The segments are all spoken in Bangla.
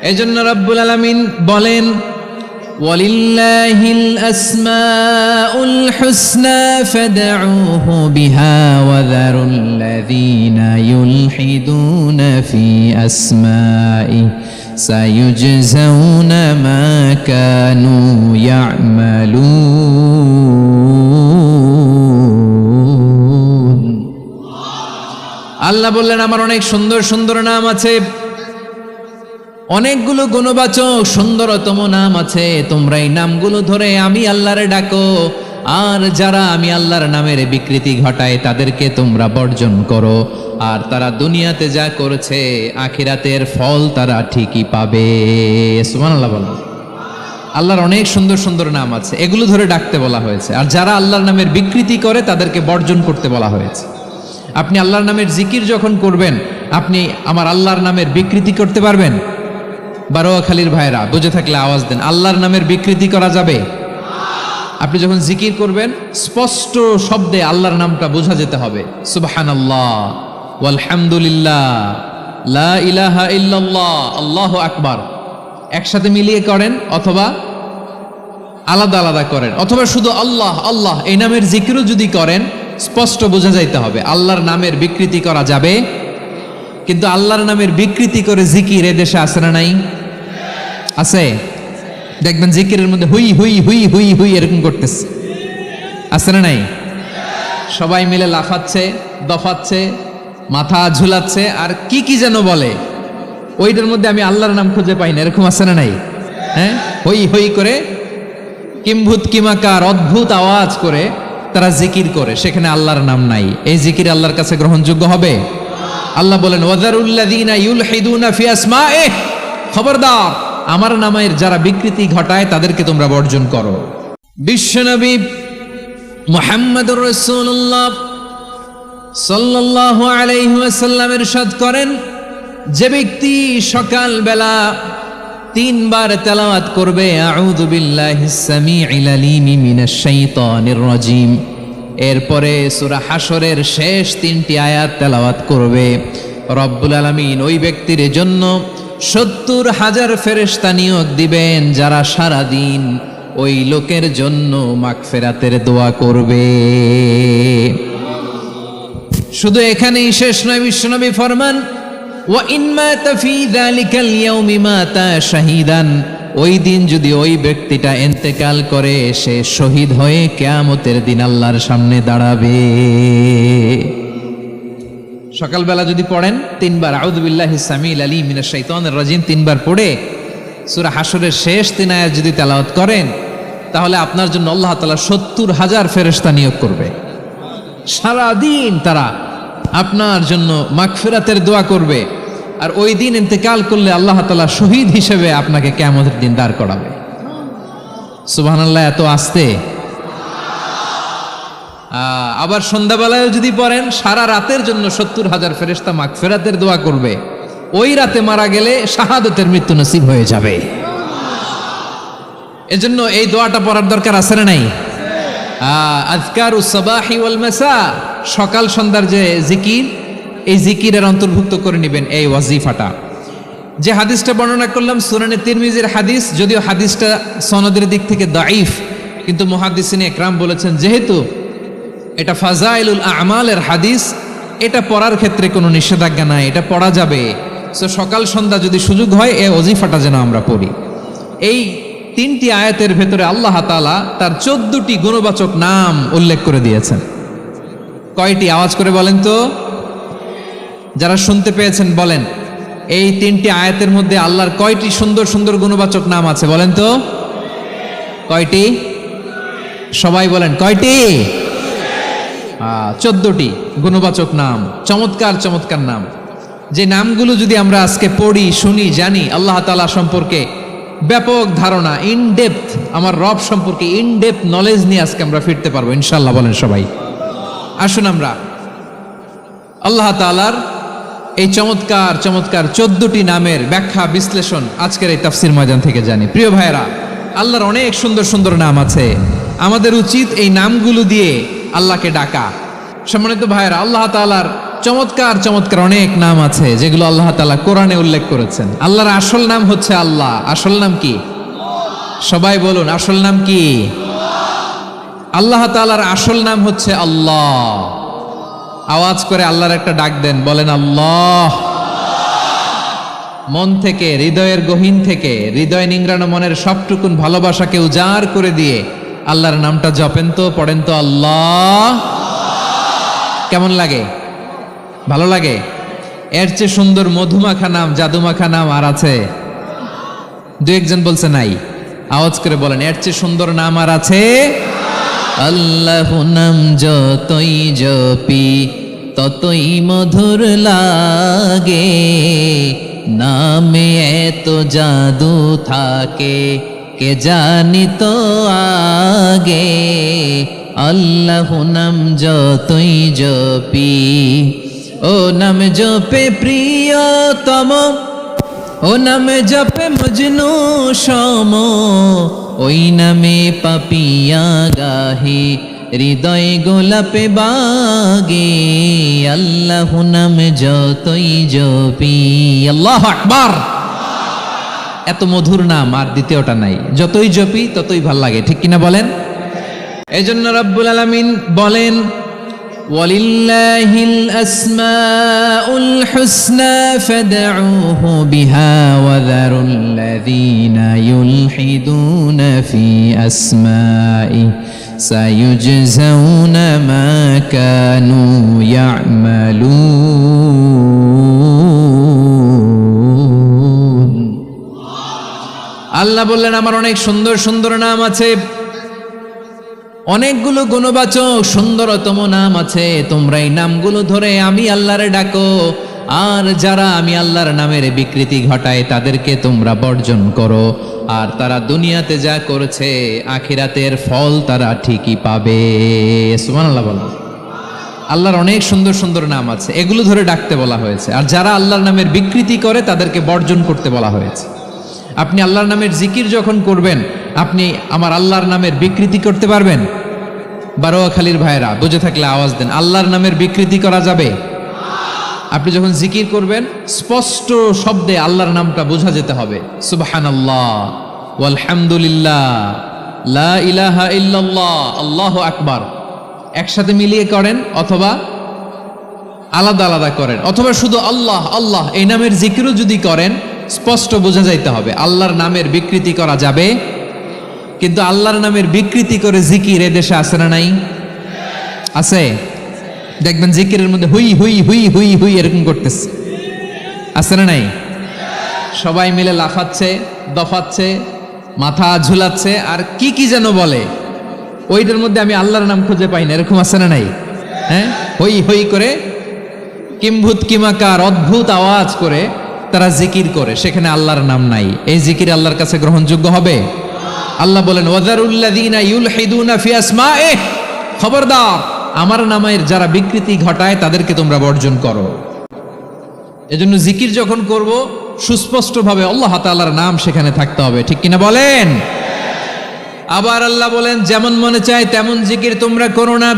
এজন্য রব্বুল আলামিন বলেন ওয়ালিল্লাহিল আসমাউল হুসনা ফাদউহু বিহা ওয়া যারুল্লাযীনা ইউলহিদুনা ফি আসমাই সায়ুজজাউনা মা কানু ইয়া'মালুন। আল্লাহ বললেন আমার অনেক সুন্দর সুন্দর নাম আছে, অনেকগুলো গুণবাচক সুন্দরতম নাম আছে, তোমরা এই নামগুলো ধরে আমি আল্লাহরে ডাকো, আর যারা আমি আল্লাহর নামের বিকৃতি ঘটায় তাদেরকে তোমরা বর্জন করো, আর তারা দুনিয়াতে যা করেছে আখিরাতের ফল তারা ঠিকই পাবে। সুবহানাল্লাহ বলো। আল্লাহর অনেক সুন্দর সুন্দর নাম আছে, এগুলো ধরে ডাকতে বলা হয়েছে, আর যারা আল্লাহর নামের বিকৃতি করে তাদেরকে বর্জন করতে বলা হয়েছে। আপনি আল্লাহর নামের জিকির যখন করবেন, আপনি আমার আল্লাহর নামের বিকৃতি করতে পারবেন? বারোয়াখালীর ভাইরা বুঝে থাকলে আওয়াজ দেন, আল্লাহর নামের বিকৃতি করা যাবে? আপনি যখন জিকির করবেন স্পষ্ট শব্দে আল্লাহর নামটা বোঝা যেতে হবে। সুবহানাল্লাহ ওয়ালহামদুলিল্লাহ লা ইলাহা ইল্লাল্লাহ আল্লাহু আকবার একসাথে মিলিয়ে করেন, অথবা আলাদা আলাদা করেন, অথবা শুধু আল্লাহ আল্লাহ এই নামের জিকিরও যদি করেন স্পষ্ট বোঝা যাইতে হবে। আল্লাহর নামের বিকৃতি করা যাবে, কিন্তু আল্লাহর নামের বিকৃতি করে জিকির এ দেশে আছে না নাই? আছে। দেখবেন জিকিরের মধ্যে হুই হুই হুই হুই হুই এরকম করতেছে, আছে না নাই? সবাই মিলে লাফাচ্ছে, দফাচ্ছে, মাথা ঝুলাচ্ছে, আর কি কি যেন বলে, ওইটার মধ্যে আমি আল্লাহর নাম খুঁজে পাই না, এরকম আছে না নাই? হ্যাঁ, হই হই করে কিম্ভূত কিমাকার অদ্ভুত আওয়াজ করে তারা জিকির করে, সেখানে আল্লাহর নাম নাই। এই জিকির আল্লাহর কাছে গ্রহণযোগ্য হবে? আল্লাহ বলেন ওয়াযারুল্লাযীনা ইউলহিদুনা ফি আসমাইহি, খবরদার আমার নামের যারা বিকৃতি ঘটায় তাদেরকে তোমরা বর্জন করো। বিশ্বনবী মুহাম্মদুর রাসূলুল্লাহ সাল্লাল্লাহু আলাইহি ওয়াসাল্লাম ইরশাদ করেন, যে ব্যক্তি সকাল বেলা 3 বার তেলাওয়াত করবে আউযু বিল্লাহিস সামিউল আলীম মিনাশ শাইতানির রাজীম, এরপরে সূরা হাশরের শেষ 3টি আয়াত তেলাওয়াত করবে, রব্বুল আলামিন ওই ব্যক্তির জন্য 70,000 ফেরেশতা নিয়োগ দিবেন যারা সারা দিন ওই লোকের জন্য মাগফিরাতের দোয়া করবে। শুধু এখানেই শেষ নয়, বিশ্বনবী ফরমান ওয়া ইন মাতা ফি যালিকাল ইয়াউমি মাতা শাহীদান, ওই দিন যদি ওই ব্যক্তিটা ইন্তেকাল করে সে শহীদ হয়ে কিয়ামতের দিন আল্লাহর সামনে দাঁড়াবে। সকালবেলা যদি পড়েন 3 বার আউযু বিল্লাহিস সামিউল আলীম মিনাশ শাইতানির রাজীম 3 বার পড়ে সূরা হাশরের শেষ 3 আয়াত যদি তেলাওয়াত করেন, তাহলে আপনার জন্য আল্লাহ তাআলা 70,000 ফেরেশতা নিয়োগ করবে। সারা দিন তারা আপনার জন্য মাগফিরাতের দোয়া করবে, আর ওই দিন ইন্তেকাল করলে আল্লাহ তাআলা শহীদ হিসেবে আপনাকে কিয়ামতের দিন দাঁড় করাবে। সুবহানাল্লাহ, এত আস্তে। আবার সন্ধ্যাবেলায় যদি পড়েন সারা রাতের জন্য 70,000 ফেরেশতা মাগফিরাতের দোয়া করবে, ওই রাতে মারা গেলে শাহাদাতের মৃত্যু নসিব হয়ে যাবে। এজন্য এই দোয়াটা পড়ার দরকার আছে না নাই? আযকারুস সাবাহি ওয়াল মাসা, সকাল সন্ধ্যার যে জিকির, এই জিকিরের অন্তর্ভুক্ত করে নেবেন এই ওয়াজিফাটা। যে হাদিসটা বর্ণনা করলাম সুনানে তিরমিজির হাদিস, যদিও হাদিসটা সনদের দিক থেকে দাঈফ, কিন্তু মুহাদ্দিসিনে ইকরাম বলেছেন যেহেতু এটা ফাজাইলুল আমালের হাদিস, এটা পড়ার ক্ষেত্রে কোনো নিষেধাজ্ঞা নাই, এটা পড়া যাবে। সো সকাল সন্ধ্যা যদি সুযোগ হয় এই ওয়াজিফাটা যেন আমরা পড়ি। এই 3টি আয়াতের ভেতরে আল্লাহ তাআলা তার 14টি গুণবাচক নাম উল্লেখ করে দিয়েছেন। কয়টি? আওয়াজ করে বলেন তো, যারা শুনতে পেয়েছেন বলেন, এই 3টি আয়াতের মধ্যে আল্লাহর কয়টি সুন্দর সুন্দর গুণবাচক নাম আছে বলেন তো? কয়টি? সবাই বলেন কয়টি? 14টি গুণবাচক নাম, চমৎকার চমৎকার নাম। যে নামগুলো যদি আমরা আজকে পড়ি, শুনি, জানি, আল্লাহ তাআলা সম্পর্কে ব্যাপক ধারণা, ইন ডেপথ, আমার রব সম্পর্কে ইন ডেপথ নলেজ নিয়ে আজকে আমরা ফিরতে পারবো ইনশাআল্লাহ। বলেন সবাই। আসুন আমরা আল্লাহ তাআলার এই চমৎকার চমৎকার 14টি নামের ব্যাখ্যা বিশ্লেষণ আজকের এই তাফসীর ময়দান থেকে জানি। প্রিয় ভাইয়েরা, আল্লাহর অনেক সুন্দর সুন্দর নাম আছে, আমাদের উচিত এই নামগুলো দিয়ে আল্লাহকে ডাকা। সম্মানিত ভাইয়েরা, আল্লাহ তাআলার চমৎকার চমৎকার অনেক নাম আছে যেগুলো আল্লাহ তাআলা কোরআনে উল্লেখ করেছেন। আল্লাহর আসল নাম হচ্ছে আল্লাহ। আসল নাম কি? সবাই বলুন, আসল নাম কি? আল্লাহ তাআলার আসল নাম হচ্ছে আল্লাহ। আওয়াজ করে আল্লাহর একটা ডাক দেন, বলেন আল্লাহ। মন থেকে, হৃদয়ের গহীন থেকে, হৃদয় নিংড়ানো মনের সবটুকুন ভালোবাসাকে উজাড় করে দিয়ে আল্লাহর নামটা জপেন তো, পড়েন তো আল্লাহ। কেমন লাগে? ভালো লাগে? এর চেয়ে সুন্দর মধুমাখা নাম, জাদুমাখা নাম আর আছে? দু একজন বলছে নাই। আওয়াজ করে বলেন, এর চেয়ে সুন্দর নাম আর আছে? আল্লাহ নাম যতই জপি ততই মধুর লাগে, নামে এত জাদু থাকে কে জানি তো আগে। আল্লাহ নাম যতই জপি, ও নাম জপে প্রিয়তম, ও নামে জপে মজনু সম, ওই নামে পাপিয়া গাহে হৃদয় গোলাপে বাগে। আল্লাহ নাম যতই জপি, আল্লাহু আকবার। এত মধুর নাম আর দ্বিতীয়টা নাই। যতই জপি ততই ভাল লাগে, ঠিক কিনা বলেন? এই জন্য রব্বুল আলামিন বলেন, ওয়ালিল্লাহিল আসমাউল হুসনা ফাদউহু বিহা ওয়া যারুল্লাযীনা ইউলহিদুনা ফি আসমাই সায়ুজজাউনা মা কানু ইয়ামালুন। আল্লাহ বললেন, আমার অনেক সুন্দর সুন্দর নাম আছে, অনেকগুলো গুণবাচক সুন্দরতম নাম আছে। তোমরা এই নামগুলো ধরে আমি আল্লাহরে ডাকো, আর যারা আমি আল্লাহর নামের বিকৃতি ঘটায় তাদেরকে তোমরা বর্জন করো। আর তারা দুনিয়াতে যা করেছে আখিরাতের ফল তারা ঠিকই পাবে। সুবহানাল্লাহ বলো। আল্লাহর অনেক সুন্দর সুন্দর নাম আছে, এগুলো ধরে ডাকতে বলা হয়েছে। আর যারা আল্লাহর নামের বিকৃতি করে তাদেরকে বর্জন করতে বলা হয়েছে। আপনি আল্লাহর নামের জিকির যখন করবেন, আপনি আমার আল্লাহর নামের বিকৃতি করতে পারবেন? বারোয়াখালীর ভাইরা বুঝে থাকলে আওয়াজ দেন, আল্লাহর নামের বিকৃতি করা যাবে? আপনি যখন জিকির করবেন স্পষ্ট শব্দে আল্লাহর নামটা বোঝা যেতে হবে। সুবহানাল্লাহ, ওয়ালহামদুলিল্লাহ, লা ইলাহা ইল্লাল্লাহ, আল্লাহু আকবার একসাথে মিলিয়ে করেন, অথবা আলাদা আলাদা করেন, অথবা শুধু আল্লাহ আল্লাহ এই নামের জিকিরও যদি করেন স্পষ্ট বোঝা যাইতে হবে। আল্লাহর নামের বিকৃতি করা যাবে, কিন্তু আল্লাহর নামের বিকৃতি করে জিকির এদেশে আছে না নাই? আছে। দেখবেন জিকিরের মধ্যে হুই হুই হুই হুই হুই এরকম করতেছে, আছে না নাই? সবাই মিলে লাফাচ্ছে, দফাচ্ছে, মাথা ঝুলাচ্ছে, আর কি কি যেন বলে, ওইটার মধ্যে আমি আল্লাহর নাম খুঁজে পাই না, এরকম আছে না নাই? হ্যাঁ, হই হই করে কিম্ভূত কিমাকার অদ্ভুত আওয়াজ করে তারা জিকির করে, সেখানে আল্লাহর নাম নাই। এই জিকির আল্লাহর কাছে গ্রহণযোগ্য হবে? আল্লাহ বলেন, ওয়াযারুল্লাযীনা ইউলহিদুনা ফি আসমাইহি, খবরদার আমার নামের যারা বিকৃতি ঘটায় তাদেরকে তোমরা বর্জন করো। এজন্য জিকির যখন করব সুস্পষ্টভাবে আল্লাহ তাআলার নাম সেখানে থাকতে হবে, ঠিক কিনা বলেন? আবার আল্লাহ বলেন, যেমন মনে চায় তেমন জিকির তোমরা করো না।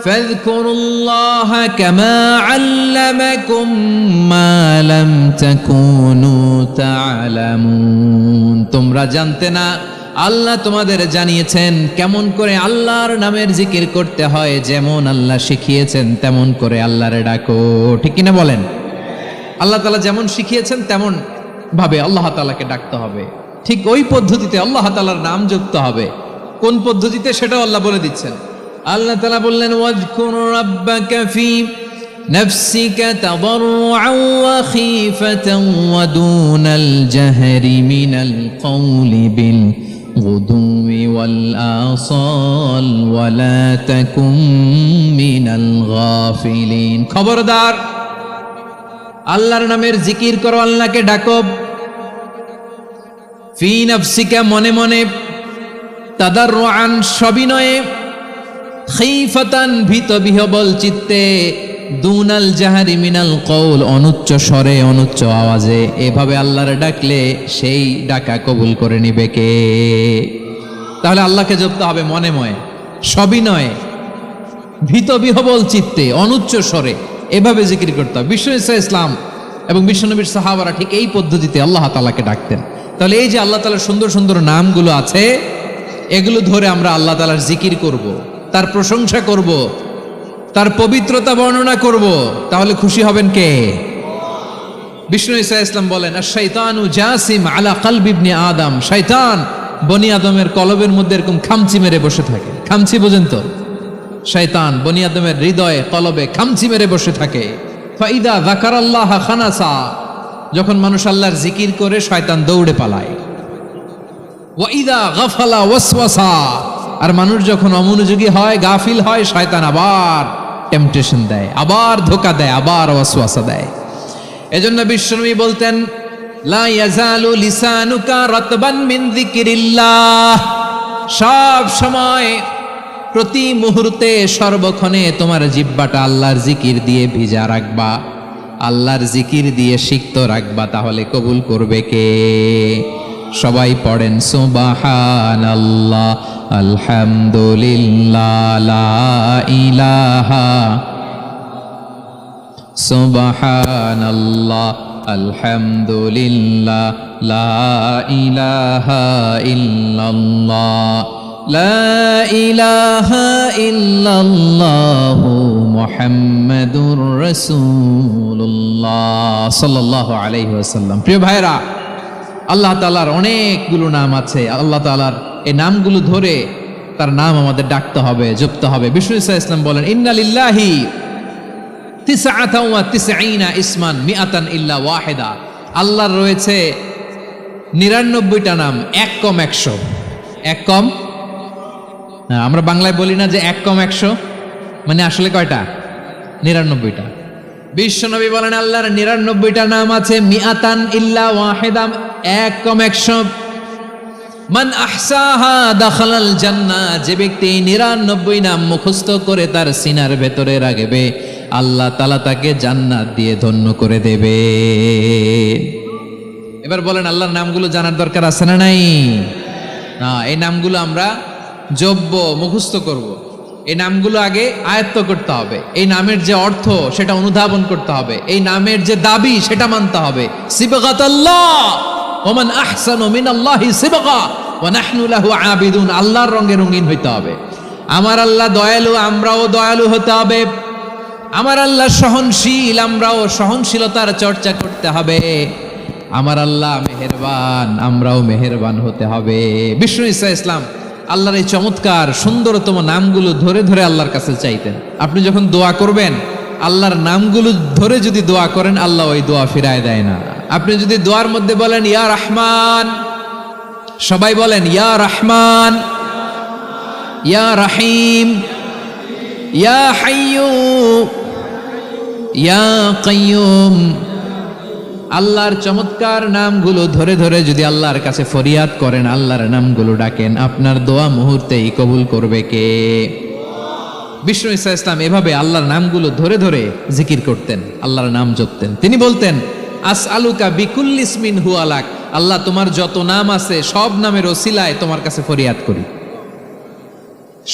ফাযকুরুল্লাহা কামা আল্লামাকুম মা লাম তাকুনু তা'লামুন। তোমরা জানতে না, আল্লাহ তোমাদের জানিয়েছেন কেমন করে আল্লাহর নামের জিকির করতে হয়। যেমন আল্লাহ শিখিয়েছেন তেমন করে আল্লাহরে ডাকো, ঠিক কিনা বলেন? আল্লাহ তাআলা যেমন শিখিয়েছেন তেমন ভাবে আল্লাহ তাআলাকে ডাকতে হবে, ঠিক ওই পদ্ধতিতে আল্লাহ তাআলার নাম জপতে হবে। কোন পদ্ধতিতে সেটাও আল্লাহ বলে দিচ্ছেন। আল্লাহ তাআলা বললেন, ওয়াজকুর রাব্বাকা ফি নাফসিকা তাদাররুআন ওয়া খীফাতান ওয়া দুনাল জাহরি মিনাল কওলি বিল গুদুই ওয়াল আসাল ওয়া লা তাকুম মিনাল গাফিলিন। খবরদার আল্লাহর নামের জিকির করো, আল্লাহকে ডাকো। ফি নাফসিকা মনে মনে, তাদাররুআন সবিনয়ে, খীফাতান ভীত বিহবল চিত্তে, দুনাল জাহারি মিনাল কওল অনুচ্চ স্বরে অনুচ্চ আওয়াজে। এভাবে আল্লাহর ডাকলে সেই ডাকা কবুল করে নিবে কে? তাহলে আল্লাহকে জপতে হবে মনে মনে, সবিনয়ে, ভীত বিহবল চিত্তে, অনুচ্চ স্বরে। এভাবে জিকির করতে হবে। বিশ্ব ইসলাম এবং বিশ্বনবীর সাহাবারা ঠিক এই পদ্ধতিতে আল্লাহ তাআলাকে ডাকতেন। তাহলে এই যে আল্লাহ তাআলার সুন্দর সুন্দর নামগুলো আছে, এগুলো ধরে আমরা আল্লাহ তাআলার জিকির করব, তার প্রশংসা করব, তার পবিত্রতা বর্ণনা করব, তাহলে খুশি হবেন কে? বিষ্ণু ঈসা ইসলাম বলেন, আশ-শাইতানু জাসিম আলা কলবি ইবনে আদম, শয়তান বনি আদমের কলবের মধ্যে এরকম খামচি মেরে বসে থাকে। খামচি বোঝেন তো? শয়তান বনি আদমের হৃদয়ে কলবে খামচি মেরে বসে থাকে। ফাইদা যাকারাল্লাহ খানাসা, যখন মানুষ আল্লাহর জিকির করে শয়তান দৌড়ে পালায়। ওয়াইদা গাফালা ওয়াসওয়াসা, আর মানুষ যখন অমনোযোগী হয়, গাফিল হয়, শয়তান আবার টেম্পটেশন দেয়, আবার ধোঁকা দেয়, আবার ওয়াসওয়াসা দেয়। এজন্য বিশ্বনবী বলতেন, লা ইয়াজালু লিসানুকা রাতবান মিন যিকরিল্লাহ, সব সময় প্রতি মুহূর্তে সর্বক্ষণে তোমার জিহ্বাটা আল্লাহর জিকির দিয়ে ভিজা রাখবা, আল্লাহর জিকির দিয়ে সিক্ত রাখবা, তাহলে কবুল করবে কে? সবাই পড়েন সুবহানাল্লাহ, আলহামদুলিল্লাহ, লা ইলাহা, সুবহানাল্লাহ, আলহামদুলিল্লাহ, লা ইলাহা ইল্লাল্লাহ, লা ইলাহা ইল্লাল্লাহ, মুহাম্মাদুর রাসূলুল্লাহ সাল্লাল্লাহু আলাইহি ওয়াসাল্লাম। প্রিয় ভাইরা, আল্লাহ তাআলার অনেকগুলো নাম আছে। আল্লাহ তাআলার এই নামগুলো ধরে তার নাম আমাদের ডাকতে হবে, জপতে হবে। বিষ্ণু ঈসা ইসলাম বলেন, ইন্না লিল্লাহি 99 ইসমান মিআতান ইল্লা ওয়াহিদা, আল্লাহর রয়েছে 99টা নাম, এক কম 100। এক কম, আমরা বাংলায় বলি না যে এক কম 100, মানে আসলে কয়টা? 99টা। বিশ্বনবী বলেন, আল্লাহর 99টা নাম আছে, মিআতান ইল্লা ওয়াহিদা, এক কম 100। মান আহসাহা দাখালাল জান্নাহ, যে ব্যক্তি 99 নাম মুখস্থ করে তার সিনার ভেতরে রাখবে, আল্লাহ তাআলা তাকে জান্নাত দিয়ে ধন্য করে দেবে। এবার বলেন, আল্লাহর নামগুলো জানার দরকার আছে না নাই? না, এই নামগুলো আমরা জপব, মুখস্থ করব। এই নামগুলো আগে আয়ত্ত করতে হবে। এই নামের যে অর্থ সেটা অনুধাবন করতে হবে। এই নামের যে দাবি সেটা মানতে হবে। সিবগাতাল্লাহ, ওমান আহসানু মিনাল্লাহি সিবগা ওয়া নাহনু লাহু আবিদুন, আল্লাহর রঙে রঙিন হইতে হবে। আমার আল্লাহ দয়ালু, আমরাও দয়ালু হতে হবে। আমার আল্লাহ সহনশীল, আমরাও সহনশীলতার চর্চা করতে হবে। আমার আল্লাহ মেহেরবান, আমরাও মেহেরবান হতে হবে। বিষ্ণু ঈসা ইসলাম আল্লাহর এই চমৎকার সুন্দরতম নামগুলো ধরে ধরে আল্লাহর কাছে চাইতেন। আপনি যখন দোয়া করবেন, আল্লাহর নামগুলো ধরে যদি দোয়া করেন, আল্লাহ ওই দোয়া ফিরায় দেয় না। আপনি যদি দোয়ার মধ্যে বলেন ইয়া রহমান, সবাই বলেন ইয়া রহমান, ইয়া রহিম, ইয়া হাইয়্যু, ইয়া কাইয়্যুম, আল্লাহর চমৎকার নামগুলো ধরে ধরে যদি আল্লাহর কাছে ফরিয়াদ করেন, আল্লাহর নামগুলো ডাকেন, আপনার দোয়া মুহূর্তেই কবুল করবে কে? বিষ্ণু ঈসা ইসলাম এভাবে আল্লাহর নামগুলো ধরে ধরে জিকির করতেন, আল্লাহর নাম জপতেন। তিনি বলতেন, আসআলুকা বিকুল্লি ইসমিন হুয়া লাক, আল্লাহ তোমার যত নাম আছে সব নামের ওসিলায় তোমার কাছে ফরিয়াদ করি,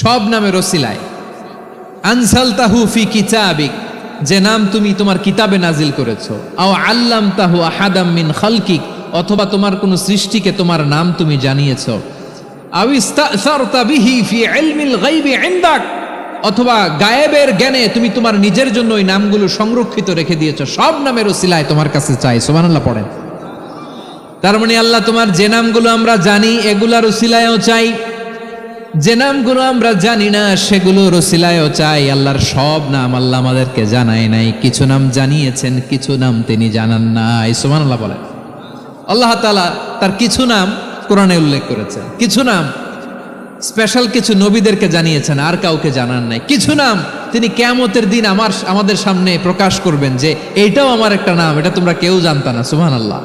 সব নামের ওসিলায়। আনসালতাহু ফি কিতাবিক, যে নাম তুমি তোমার কিতাবে নাজিল করেছো। আও আল্লামতাহু আহাদাম মিন খালকিক, অথবা তোমার কোন সৃষ্টিকে তোমার নাম তুমি জানিয়েছো। আও ইস্তাসারতা বিহি ফি ইলমিল গায়বি ইনদাক, অথবা গায়েবের জ্ঞানে তুমি তোমার নিজের জন্য ওই নামগুলো সংরক্ষিত রেখে দিয়েছো। সব নামের ওসিলায় তোমার কাছে চাই। সুবহানাল্লাহ পড়েন। তার মানে আল্লাহ তোমার যে নামগুলো আমরা জানি এগুলার ওসিলায়ও চাই, যে নামগুলো আমরা জানি না সেগুলোর ওসিলায়ও চাই। আল্লাহর সব নাম আল্লাহ আমাদেরকে জানায় নাই, কিছু নাম জানিয়েছেন, কিছু নাম তিনি জানান নাই। সুবহানাল্লাহ বলেন। আল্লাহ তাআলা তার কিছু নাম কোরআনে উল্লেখ করেছেন, কিছু নাম স্পেশাল কিছু নবীদেরকে জানিয়েছেন, আর কাউকে জানান নাই। কিছু নাম তিনি কিয়ামতের দিন আমাদের সামনে প্রকাশ করবেন যে এইটাও আমার একটা নাম, এটা তোমরা কেউ জানতা না। সুবহানাল্লাহ,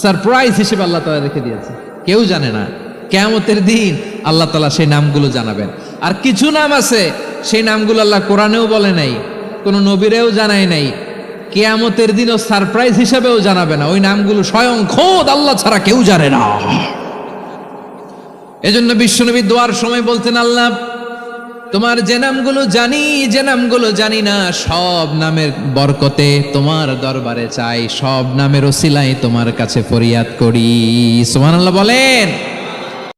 সারপ্রাইজ হিসেবে আল্লাহ তাআলা রেখে দিয়েছে, কেউ জানে না। কিয়ামতের দিন আল্লাহ তাআলা সেই নামগুলো জানাবেন। আর কিছু নাম আছে সেই নামগুলো আল্লাহ কোরআনেও বলে নাই, কোনো নবীরেও জানায় নাই, কিয়ামতের দিনও সারপ্রাইজ হিসেবেও জানাবে না। ওই নামগুলো স্বয়ং খোদ আল্লাহ ছাড়া কেউ জানে না। এজন্য বিশ্বনবী দোয়ার সময় বলতেন, আল্লাহ তোমার যে নামগুলো জানি যে নামগুলো জানি না সব নামের বরকতে তোমার দরবারে চাই, সব নামের ওসিলায় তোমার কাছে ফরিয়াদ করি। সুবহানাল্লাহ বলেন।